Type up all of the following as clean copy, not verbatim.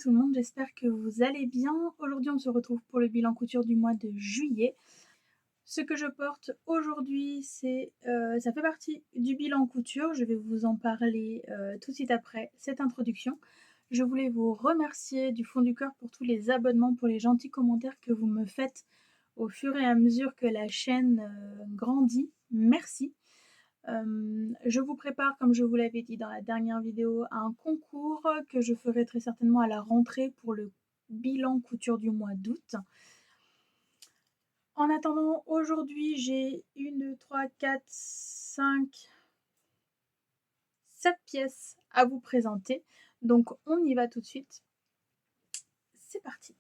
tout le monde, j'espère que vous allez bien. Aujourd'hui, on se retrouve pour le bilan couture du mois de juillet. Ce que je porte aujourd'hui, ça fait partie du bilan couture. Je vais vous en parler tout de suite après cette introduction. Je voulais vous remercier du fond du cœur pour tous les abonnements, pour les gentils commentaires que vous me faites au fur et à mesure que la chaîne grandit. Merci. Je vous prépare, comme je vous l'avais dit dans la dernière vidéo, à un concours que je ferai très certainement à la rentrée pour le bilan couture du mois d'août. En attendant, aujourd'hui, j'ai 1, 2, 3, 4, 5, 7 pièces à vous présenter. Donc, on y va tout de suite. C'est parti.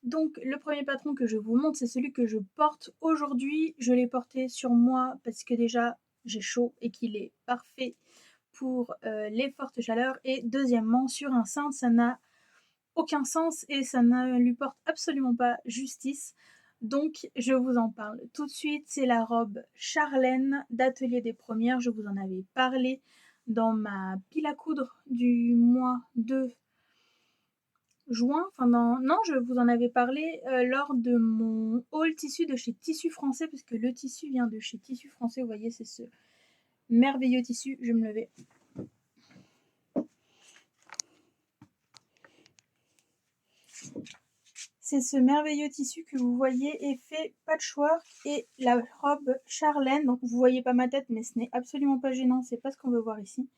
Donc, le premier patron que je vous montre, c'est celui que je porte aujourd'hui. Je l'ai porté sur moi parce que déjà, j'ai chaud et qu'il est parfait pour les fortes chaleurs. Et deuxièmement, sur un sein, ça n'a aucun sens et ça ne lui porte absolument pas justice. Donc, je vous en parle tout de suite. C'est la robe Charlène d'Atelier des Premières. Je vous en avais parlé dans ma pile à coudre du mois de juin. Non, je vous en avais parlé lors de mon haul tissu de chez Tissu Français, parce que le tissu vient de chez Tissu Français. Vous voyez, c'est ce merveilleux tissu. Je vais me lever. C'est ce merveilleux tissu que vous voyez effet patchwork et la robe Charlène. Donc vous voyez pas ma tête, mais ce n'est absolument pas gênant, c'est pas ce qu'on veut voir ici.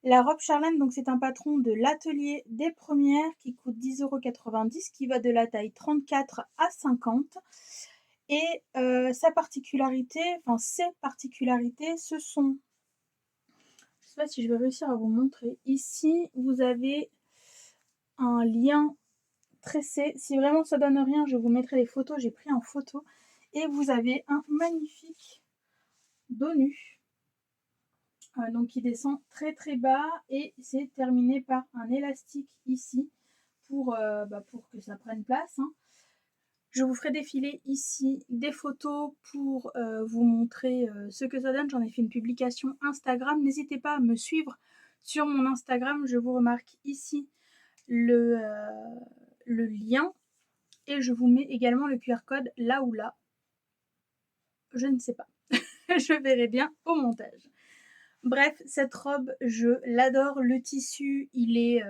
La robe Charlène, donc c'est un patron de l'Atelier des Premières qui coûte 10,90 €, qui va de la taille 34 à 50. Et ses particularités, ce sont... Je sais pas si je vais réussir à vous montrer. Ici, vous avez un lien tressé. Si vraiment ça donne rien, je vous mettrai les photos. J'ai pris en photo. Et vous avez un magnifique dos nu. Donc qui descend très très bas et c'est terminé par un élastique ici pour que ça prenne place. Je vous ferai défiler ici des photos pour vous montrer ce que ça donne. J'en ai fait une publication Instagram. N'hésitez pas à me suivre sur mon Instagram. Je vous remarque ici le lien et je vous mets également le QR code là ou là. Je ne sais pas. Je verrai bien au montage. Bref, cette robe, je l'adore. Le tissu, il est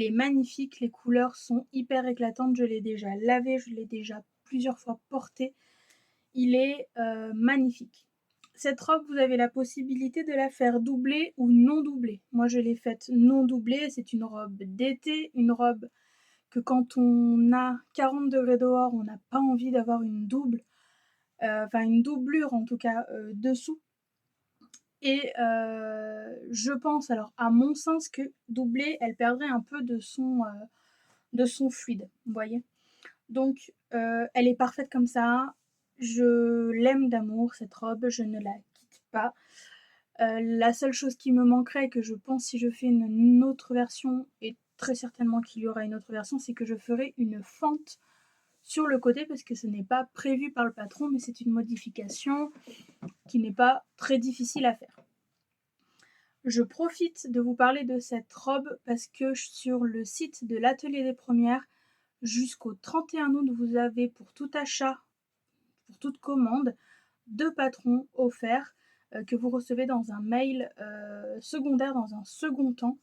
magnifique. Les couleurs sont hyper éclatantes. Je l'ai déjà lavé, je l'ai déjà plusieurs fois porté. Il est magnifique. Cette robe, vous avez la possibilité de la faire doubler ou non doubler. Moi, je l'ai faite non doublée. C'est une robe d'été, une robe que quand on a 40 degrés dehors, on n'a pas envie d'avoir une double, une doublure en tout cas dessous. Et je pense, alors à mon sens, que doublée, elle perdrait un peu de son fluide, vous voyez. Donc elle est parfaite comme ça. Je l'aime d'amour, cette robe, je ne la quitte pas. La seule chose qui me manquerait, que je pense si je fais une autre version, et très certainement qu'il y aura une autre version, c'est que je ferai une fente sur le côté, parce que ce n'est pas prévu par le patron, mais c'est une modification qui n'est pas très difficile à faire. Je profite de vous parler de cette robe parce que sur le site de l'Atelier des Premières, jusqu'au 31 août, vous avez pour tout achat, pour toute commande, 2 patrons offerts que vous recevez dans un mail secondaire dans un second temps.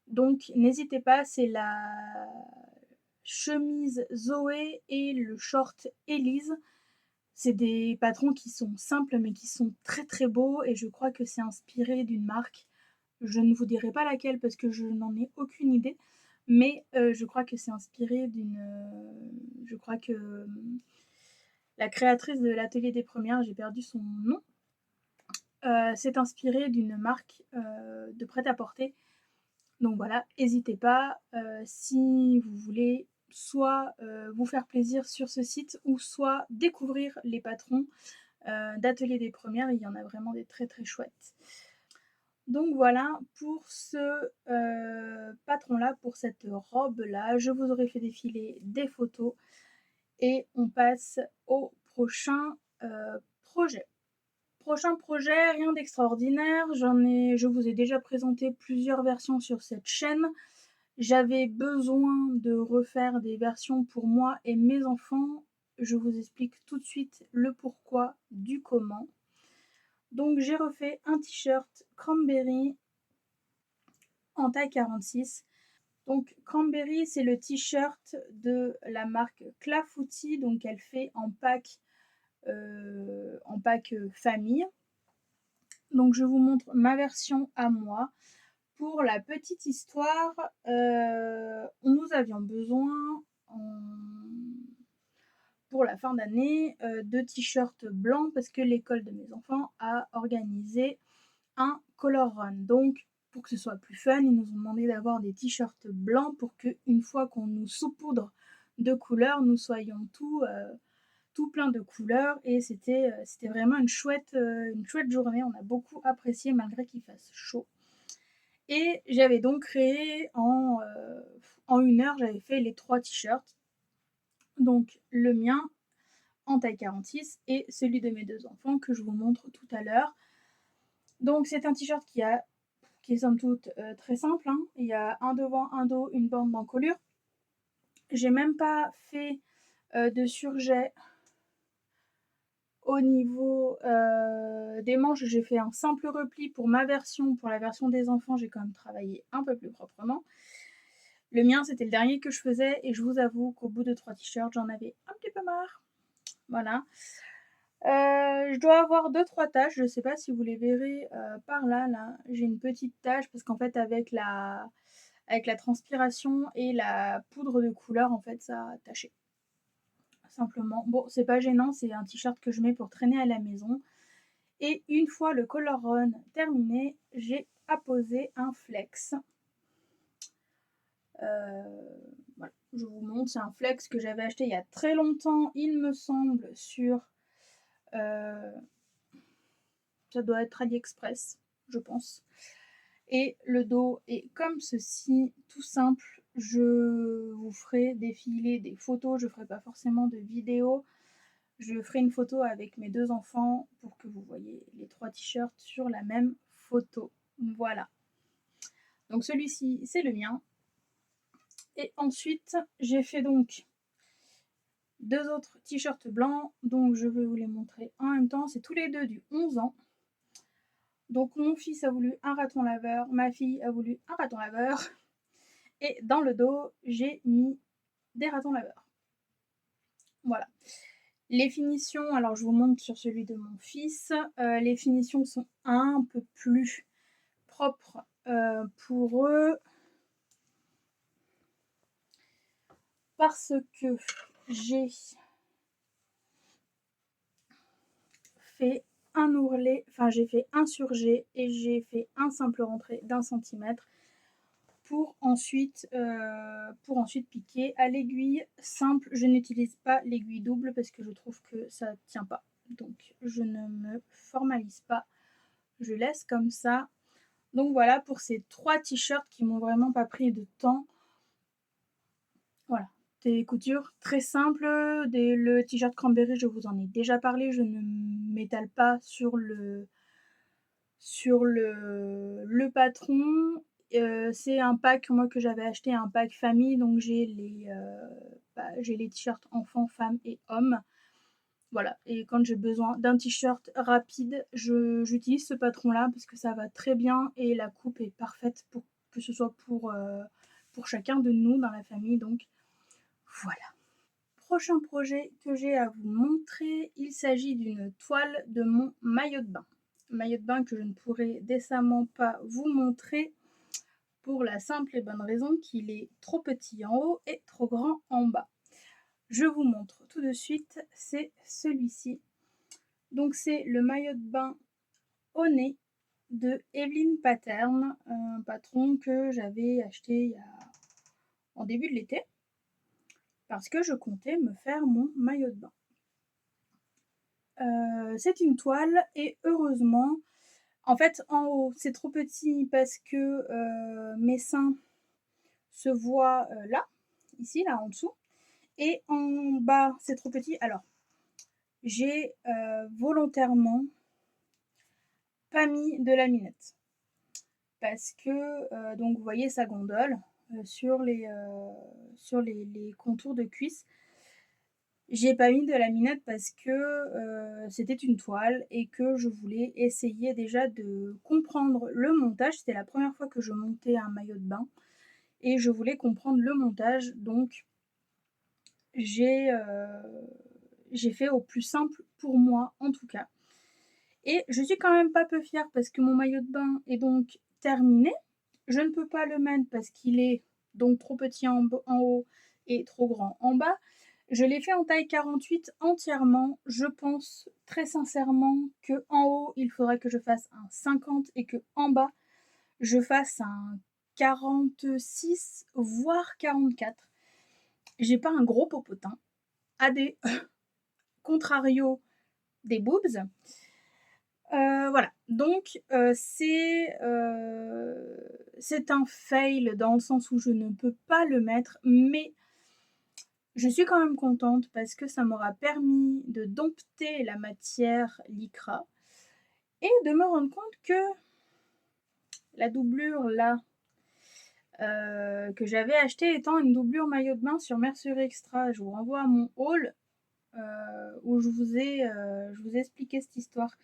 Donc n'hésitez pas, c'est la chemise Zoé et le short Elise. C'est des patrons qui sont simples mais qui sont très très beaux et je crois que c'est inspiré d'une marque. Je ne vous dirai pas laquelle parce que je n'en ai aucune idée, mais je crois que c'est inspiré d'une... je crois que la créatrice de l'Atelier des Premières, j'ai perdu son nom, c'est inspiré d'une marque de prêt-à-porter. Donc voilà, n'hésitez pas si vous voulez soit vous faire plaisir sur ce site ou soit découvrir les patrons d'Atelier des Premières. Il y en a vraiment des très très chouettes. Donc voilà, pour ce patron-là, pour cette robe-là, je vous aurais fait défiler des photos et on passe au prochain projet. Prochain projet, rien d'extraordinaire, je vous ai déjà présenté plusieurs versions sur cette chaîne. J'avais besoin de refaire des versions pour moi et mes enfants. Je vous explique tout de suite le pourquoi du comment. Donc j'ai refait un t-shirt Cranberry en taille 46. Donc Cranberry, c'est le t-shirt de la marque Clafoutis, donc elle fait en pack famille. Donc je vous montre ma version à moi. Pour la petite histoire, nous avions besoin pour la fin d'année de t-shirts blancs parce que l'école de mes enfants a organisé un color run. Donc pour que ce soit plus fun, ils nous ont demandé d'avoir des t-shirts blancs pour que une fois qu'on nous saupoudre de couleurs, nous soyons tout plein de couleurs et c'était vraiment une chouette journée. On a beaucoup apprécié malgré qu'il fasse chaud. Et j'avais donc créé en 1 heure, j'avais fait les 3 t-shirts. Donc le mien en taille 46 et celui de mes 2 enfants que je vous montre tout à l'heure. Donc c'est un t-shirt qui est somme toute très simple, hein. Il y a un devant, un dos, une bande d'encolure. J'ai même pas fait de surjet au niveau des manches. J'ai fait un simple repli pour ma version. Pour la version des enfants, j'ai quand même travaillé un peu plus proprement. Le mien, c'était le dernier que je faisais et je vous avoue qu'au bout de 3 t-shirts, j'en avais un petit peu marre. Voilà. Je dois avoir 2-3 taches, je sais pas si vous les verrez par là, j'ai une petite tache parce qu'en fait avec la transpiration et la poudre de couleur, en fait ça a taché. Simplement. Bon, c'est pas gênant, c'est un t-shirt que je mets pour traîner à la maison. Et une fois le color run terminé, j'ai apposé un flex. Voilà, je vous montre, c'est un flex que j'avais acheté il y a très longtemps, il me semble, sur ça doit être AliExpress, je pense. Et le dos est comme ceci, tout simple. Je vous ferai défiler des photos, je ferai pas forcément de vidéo. Je ferai une photo avec mes 2 enfants pour que vous voyez les 3 t-shirts sur la même photo. Voilà. Donc celui-ci, c'est le mien. Et ensuite, j'ai fait donc 2 autres t-shirts blancs, donc je vais vous les montrer en même temps. C'est tous les deux du 11 ans. Donc mon fils a voulu un raton laveur, ma fille a voulu un raton laveur. Et dans le dos, j'ai mis des ratons laveurs. Voilà. Les finitions, alors je vous montre sur celui de mon fils, les finitions sont un peu plus propres pour eux parce que j'ai fait un ourlet, enfin j'ai fait un surjet et j'ai fait un simple rentré d'1 centimètre pour ensuite piquer à l'aiguille simple. Je n'utilise pas l'aiguille double parce que je trouve que ça tient pas. Donc je ne me formalise pas. Je laisse comme ça. Donc voilà pour ces 3 t-shirts qui m'ont vraiment pas pris de temps. Voilà. Des coutures très simples. Le t-shirt Cranberry, je vous en ai déjà parlé. Je ne m'étale pas sur le patron. C'est un pack moi que j'avais acheté, un pack famille, donc j'ai les t-shirts enfants, femmes et hommes. Voilà, et quand j'ai besoin d'un t-shirt rapide, j'utilise ce patron-là parce que ça va très bien et la coupe est parfaite pour que ce soit pour chacun de nous dans la famille. Donc voilà. Prochain projet que j'ai à vous montrer, il s'agit d'une toile de mon maillot de bain. Maillot de bain que je ne pourrai décemment pas vous montrer pour la simple et bonne raison qu'il est trop petit en haut et trop grand en bas. Je vous montre tout de suite, c'est celui-ci. Donc c'est le maillot de bain au nez de Evelyne Pattern, un patron que j'avais acheté en début de l'été parce que je comptais me faire mon maillot de bain. C'est une toile et heureusement, en fait en haut c'est trop petit parce que mes seins se voient là, ici, là en dessous, et en bas c'est trop petit. Alors j'ai volontairement pas mis de laminette parce que donc vous voyez ça gondole, sur les contours de cuisse. J'ai pas mis de la minette parce que, c'était une toile et que je voulais essayer déjà de comprendre le montage. C'était la première fois que je montais un maillot de bain et je voulais comprendre le montage, donc j'ai, j'ai fait au plus simple pour moi, en tout cas. Et je suis quand même pas peu fière parce que mon maillot de bain est donc terminé. Je ne peux pas le mettre parce qu'il est donc trop petit en haut et trop grand en bas. Je l'ai fait en taille 48 entièrement. Je pense très sincèrement que en haut, il faudrait que je fasse un 50 et que en bas, je fasse un 46 voire 44. J'ai pas un gros popotin. À des contrario des boobs. Voilà, donc c'est un fail dans le sens où je ne peux pas le mettre, mais je suis quand même contente parce que ça m'aura permis de dompter la matière lycra et de me rendre compte que la doublure là, que j'avais achetée étant une doublure maillot de bain sur Mercerie Extra, je vous renvoie à mon haul, où je vous ai expliqué cette histoire.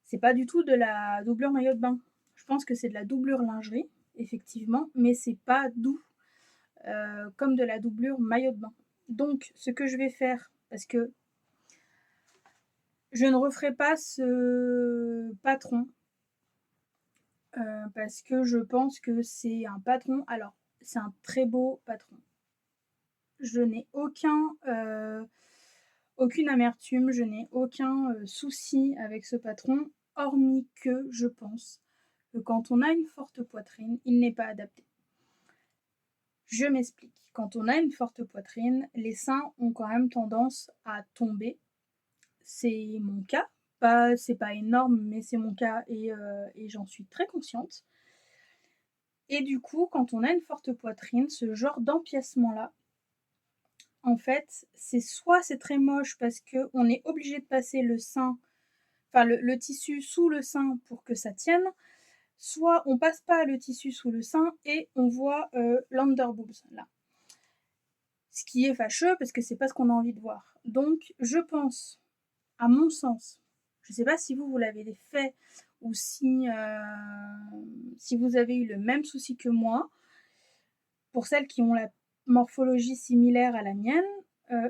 C'est pas du tout de la doublure maillot de bain. Je pense que c'est de la doublure lingerie, effectivement, mais c'est pas doux comme de la doublure maillot de bain. Donc, ce que je vais faire, parce que je ne referai pas ce patron, parce que je pense que c'est un patron. Alors, c'est un très beau patron. Je n'ai aucune amertume, je n'ai aucun souci avec ce patron, hormis que je pense que quand on a une forte poitrine, il n'est pas adapté. Je m'explique. Quand on a une forte poitrine, les seins ont quand même tendance à tomber. C'est mon cas. C'est pas énorme, mais c'est mon cas et j'en suis très consciente. Et du coup, quand on a une forte poitrine, ce genre d'empiècement-là, en fait, c'est très moche parce qu'on est obligé de passer le sein, enfin le tissu sous le sein pour que ça tienne, soit on passe pas le tissu sous le sein et on voit l'underboobs là. Ce qui est fâcheux parce que c'est pas ce qu'on a envie de voir. Donc je pense, à mon sens, je sais pas si vous l'avez fait ou si vous avez eu le même souci que moi, pour celles qui ont la morphologie similaire à la mienne,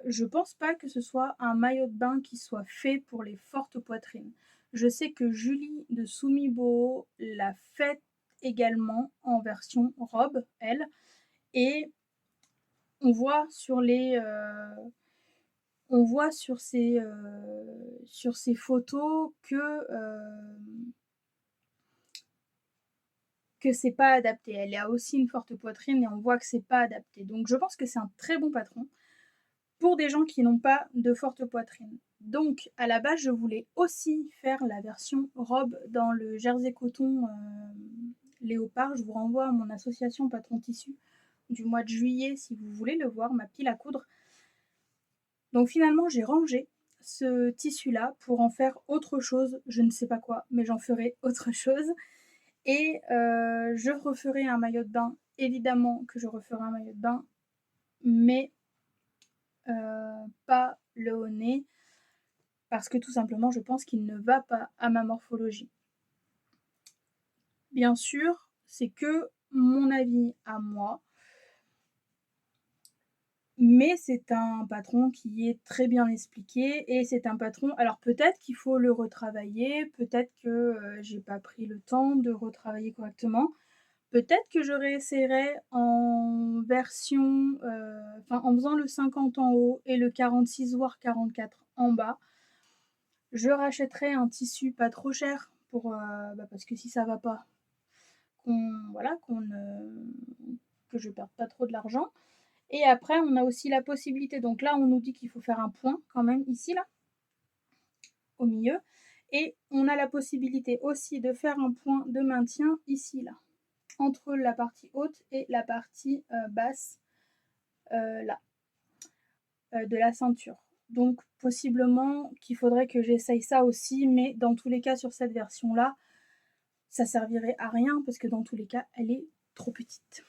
je pense pas que ce soit un maillot de bain qui soit fait pour les fortes poitrines. Je sais que Julie de Sumibo l'a fait également en version robe, elle, et on voit sur sur ces photos que c'est pas adapté. Elle a aussi une forte poitrine et on voit que c'est pas adapté. Donc je pense que c'est un très bon patron pour des gens qui n'ont pas de forte poitrine. Donc à la base, je voulais aussi faire la version robe dans le jersey coton léopard. Je vous renvoie à mon association Patron Tissu du mois de juillet si vous voulez le voir, ma pile à coudre. Donc finalement, j'ai rangé ce tissu-là pour en faire autre chose. Je ne sais pas quoi, mais j'en ferai autre chose. Et je referai un maillot de bain. Évidemment que je referai un maillot de bain, mais pas le haut nez, parce que tout simplement, je pense qu'il ne va pas à ma morphologie. Bien sûr, c'est que mon avis à moi, mais c'est un patron qui est très bien expliqué et c'est un patron. Alors peut-être qu'il faut le retravailler, peut-être que j'ai pas pris le temps de retravailler correctement. Peut-être que je réessayerai en version, en faisant le 50 en haut et le 46 voire 44 en bas. Je rachèterai un tissu pas trop cher pour, parce que si ça va pas, que je perde pas trop de l'argent. Et après, on a aussi la possibilité. Donc là, on nous dit qu'il faut faire un point quand même ici là, au milieu, et on a la possibilité aussi de faire un point de maintien ici là, entre la partie haute et la partie basse là, de la ceinture. Donc possiblement qu'il faudrait que j'essaye ça aussi, mais dans tous les cas sur cette version là, ça servirait à rien parce que dans tous les cas, elle est trop petite.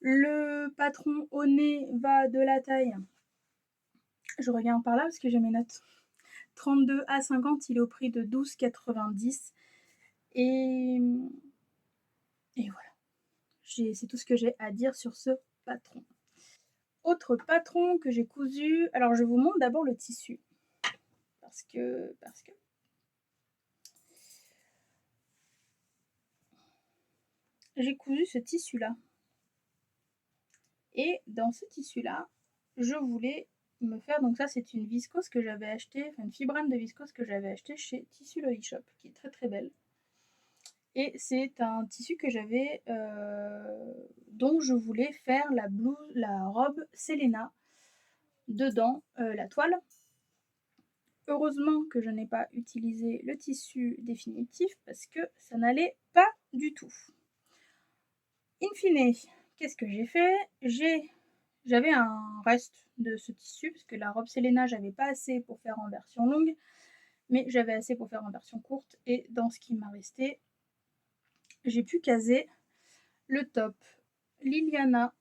Le patron au nez va de la taille, je regarde par là parce que j'ai mes notes, 32 à 50, il est au prix de 12,90 et voilà. C'est tout ce que j'ai à dire sur ce patron. Autre patron que j'ai cousu, alors je vous montre d'abord le tissu parce que j'ai cousu ce tissu là et dans ce tissu là je voulais me faire, donc ça c'est une viscose que j'avais acheté, enfin une fibrane de viscose que j'avais acheté chez Tissu Loli Shop qui est très très belle. Et c'est un tissu que j'avais, dont je voulais faire la robe Selena, dedans la toile. Heureusement que je n'ai pas utilisé le tissu définitif parce que ça n'allait pas du tout. In fine, qu'est-ce que j'ai fait? J'avais un reste de ce tissu parce que la robe Selena, j'avais pas assez pour faire en version longue, mais j'avais assez pour faire en version courte. Et dans ce qui m'a resté, j'ai pu caser le top Liliana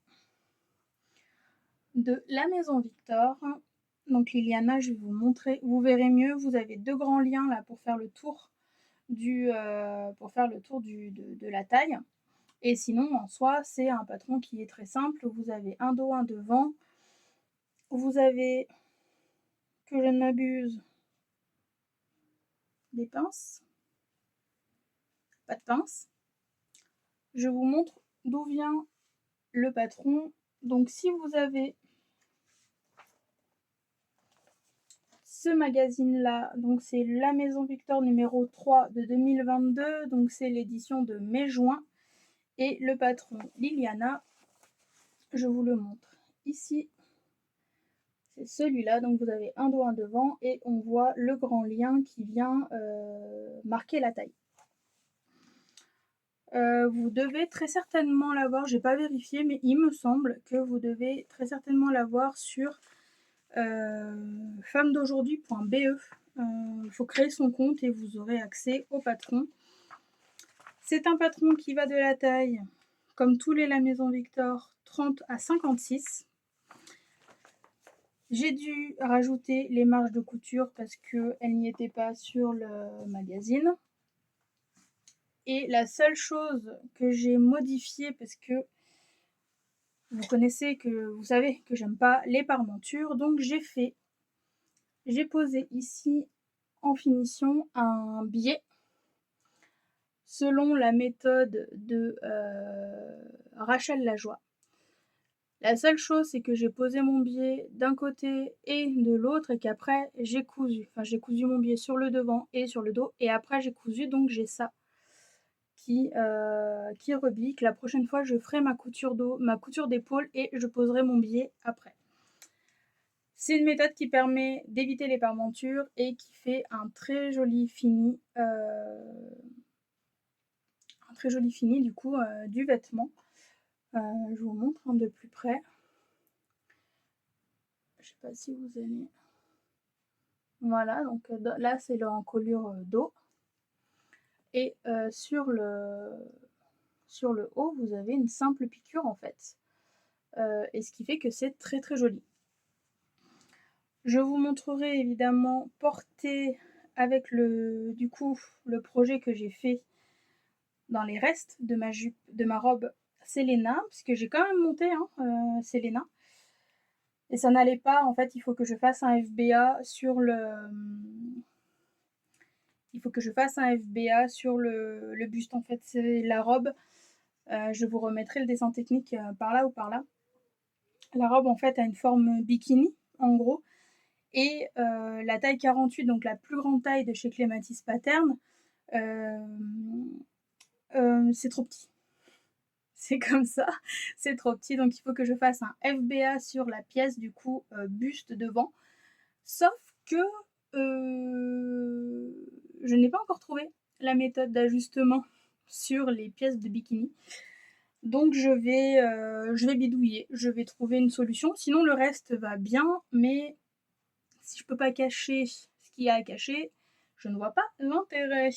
de la Maison Victor. Donc Liliana, je vais vous montrer, vous verrez mieux, vous avez 2 grands liens là pour faire le tour de la taille. Et sinon, en soi, c'est un patron qui est très simple. Vous avez un dos, un devant. Vous avez, que je ne m'abuse, des pinces. Pas de pinces. Je vous montre d'où vient le patron. Donc si vous avez ce magazine-là, donc c'est La Maison Victor numéro 3 de 2022, donc c'est l'édition de mai-juin. Et le patron Liliana, je vous le montre ici. C'est celui-là, donc vous avez un dos, un devant, et on voit le grand lien qui vient marquer la taille. Vous devez très certainement l'avoir, j'ai pas vérifié, mais il me semble que vous devez très certainement l'avoir sur femmeDaujourd'hui.be. Il faut créer son compte et vous aurez accès au patron. C'est un patron qui va de la taille, comme tous les La Maison Victor, 30 à 56. J'ai dû rajouter les marges de couture parce qu'elles n'y étaient pas sur le magazine. Et la seule chose que j'ai modifiée, parce que vous savez que j'aime pas les parmentures, donc j'ai posé ici en finition un biais selon la méthode de Rachel Lajoie. La seule chose, c'est que j'ai posé mon biais d'un côté et de l'autre et qu'après j'ai cousu. Enfin, j'ai cousu mon biais sur le devant et sur le dos et après j'ai cousu, donc j'ai ça qui rebique. La prochaine fois, je ferai ma couture d'épaule et je poserai mon biais après. C'est une méthode qui permet d'éviter les parmentures et qui fait un très joli fini, du coup du vêtement. Je vous montre de plus près. Je sais pas si vous allez. Voilà, donc là c'est l'encolure dos. Et sur le haut, vous avez une simple piqûre en fait. Et ce qui fait que c'est très très joli. Je vous montrerai évidemment porté avec le projet que j'ai fait dans les restes de ma robe Selena, puisque j'ai quand même monté Selena. Et ça n'allait pas, en fait, il faut que je fasse un FBA sur le buste, en fait, c'est la robe. Je vous remettrai le dessin technique par là ou par là. La robe, en fait, a une forme bikini, en gros. Et la taille 48, donc la plus grande taille de chez Clematis Pattern, c'est trop petit. C'est comme ça, c'est trop petit, donc il faut que je fasse un FBA sur la pièce, du coup, buste devant. Sauf que je n'ai pas encore trouvé la méthode d'ajustement sur les pièces de bikini. Donc je vais bidouiller, je vais trouver une solution. Sinon le reste va bien, mais si je peux pas cacher ce qu'il y a à cacher, je ne vois pas l'intérêt.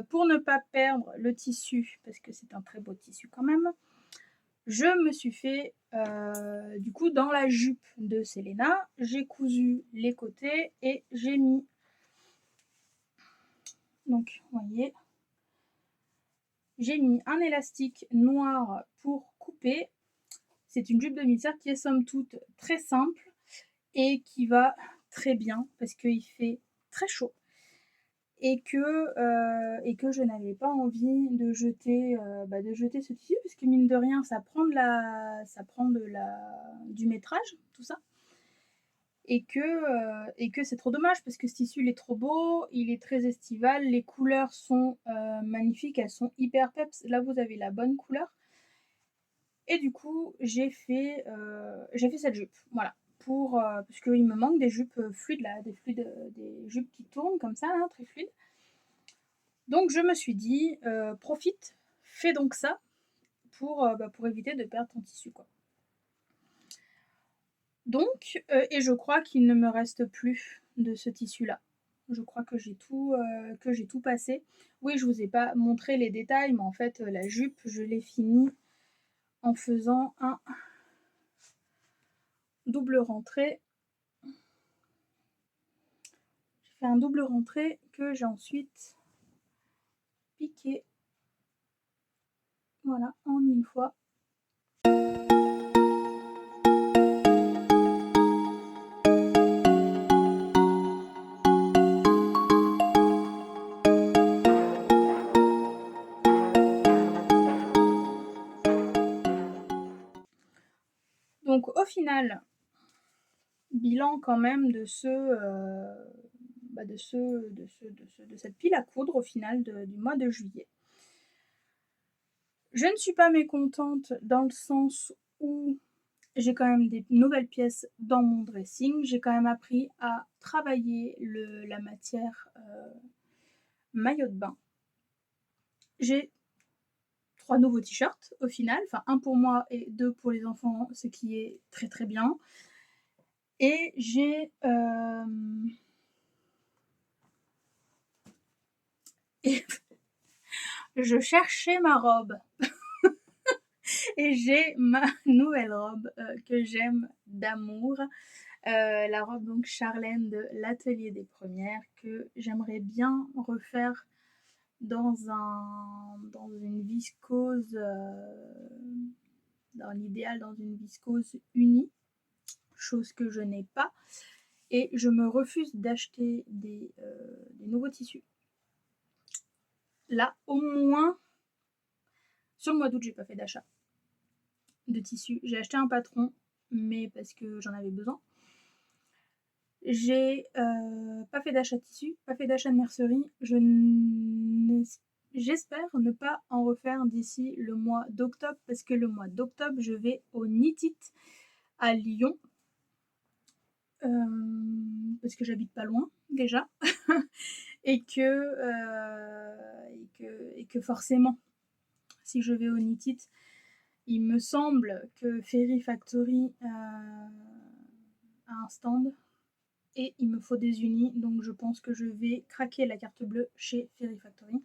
pour ne pas perdre le tissu, parce que c'est un très beau tissu quand même, je me suis fait, du coup, dans la jupe de Selena, j'ai cousu les côtés et j'ai mis, donc vous voyez, j'ai mis un élastique noir pour couper. C'est une jupe de midi qui est somme toute très simple et qui va très bien parce qu'il fait très chaud et que je n'avais pas envie de jeter ce tissu parce que mine de rien ça prend du métrage tout ça et que c'est trop dommage parce que ce tissu il est trop beau, il est très estival, les couleurs sont magnifiques, elles sont hyper peps. Là vous avez la bonne couleur et du coup j'ai fait cette jupe, voilà, pour parce qu'il me manque des jupes fluides là, des jupes qui tournent comme ça là, très fluides. Donc je me suis dit profite, fais donc ça pour éviter de perdre ton tissu quoi. Donc et je crois qu'il ne me reste plus de ce tissu là. Je crois que j'ai tout passé. Oui, je vous ai pas montré les détails, mais en fait la jupe je l'ai finie en faisant un double rentré. J'ai fait un double rentré que j'ai ensuite piqué, voilà, en une fois. Donc au final, bilan quand même de cette pile à coudre au final du mois de juillet. Je ne suis pas mécontente dans le sens où j'ai quand même des nouvelles pièces dans mon dressing. J'ai quand même appris à travailler la matière maillot de bain. J'ai 3 nouveaux t-shirts au final, enfin un pour moi et 2 pour les enfants, ce qui est très très bien. Et j'ai je cherchais ma robe et j'ai ma nouvelle robe que j'aime d'amour. La robe donc Charlène de l'Atelier des Premières que j'aimerais bien refaire dans une viscose, dans l'idéal dans une viscose unie, chose que je n'ai pas. Et je me refuse d'acheter des nouveaux tissus. Là, au moins, sur le mois d'août, j'ai pas fait d'achat de tissus. J'ai acheté un patron, mais parce que j'en avais besoin. J'ai pas fait d'achat de tissus, pas fait d'achat de mercerie. J'espère ne pas en refaire d'ici le mois d'octobre, parce que le mois d'octobre, je vais au Knit It à Lyon. Parce que j'habite pas loin déjà. et que forcément, si je vais au Knit It, il me semble que Fairy Factory a un stand et il me faut des unis, donc je pense que je vais craquer la carte bleue chez Fairy Factory.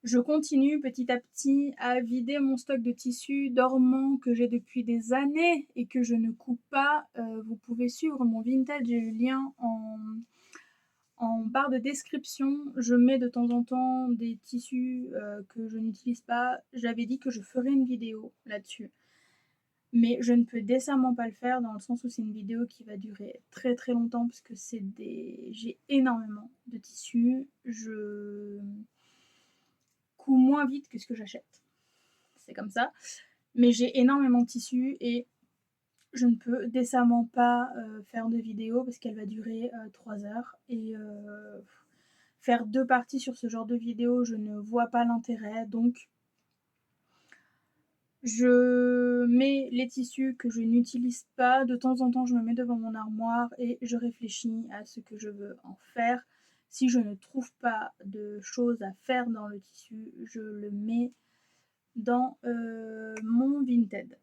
Je continue petit à petit à vider mon stock de tissus dormants que j'ai depuis des années et que je ne coupe pas. Vous pouvez suivre mon vintage, j'ai le lien en barre de description. Je mets de temps en temps des tissus que je n'utilise pas. J'avais dit que je ferais une vidéo là-dessus. Mais je ne peux décemment pas le faire dans le sens où c'est une vidéo qui va durer très très longtemps parce que j'ai énormément de tissus. Je couds moins vite que ce que j'achète. C'est comme ça. Mais j'ai énormément de tissus et je ne peux décemment pas faire de vidéo parce qu'elle va durer 3 heures. Et faire 2 parties sur ce genre de vidéo, je ne vois pas l'intérêt. Donc je mets les tissus que je n'utilise pas. De temps en temps, je me mets devant mon armoire et je réfléchis à ce que je veux en faire. Si je ne trouve pas de choses à faire dans le tissu, je le mets dans mon Vinted.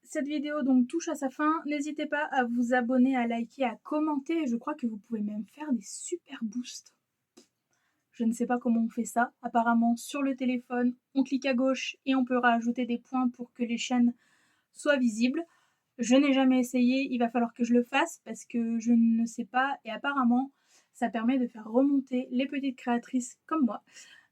Cette vidéo donc touche à sa fin. N'hésitez pas à vous abonner, à liker, à commenter. Je crois que vous pouvez même faire des super boosts. Je ne sais pas comment on fait ça. Apparemment, sur le téléphone, on clique à gauche et on peut rajouter des points pour que les chaînes soient visibles. Je n'ai jamais essayé, il va falloir que je le fasse parce que je ne sais pas et apparemment, ça permet de faire remonter les petites créatrices comme moi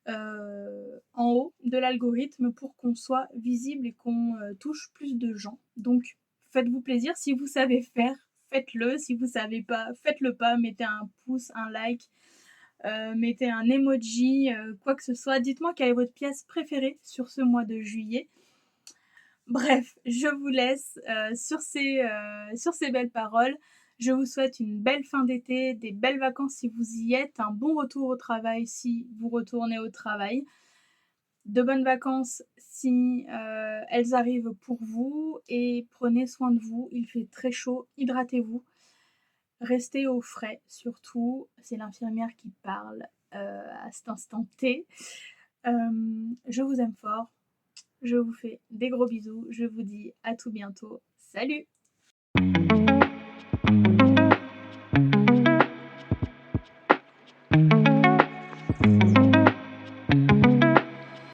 en haut de l'algorithme pour qu'on soit visible et qu'on touche plus de gens. Donc, faites-vous plaisir. Si vous savez faire, faites-le. Si vous savez pas, faites-le pas. Mettez un pouce, un like, mettez un emoji, quoi que ce soit. Dites-moi quelle est votre pièce préférée sur ce mois de juillet. Bref, je vous laisse sur ces belles paroles. Je vous souhaite une belle fin d'été, des belles vacances si vous y êtes, un bon retour au travail si vous retournez au travail, de bonnes vacances si elles arrivent pour vous et prenez soin de vous. Il fait très chaud, hydratez-vous, restez au frais surtout. C'est l'infirmière qui parle à cet instant T. Je vous aime fort. Je vous fais des gros bisous. Je vous dis à tout bientôt. Salut!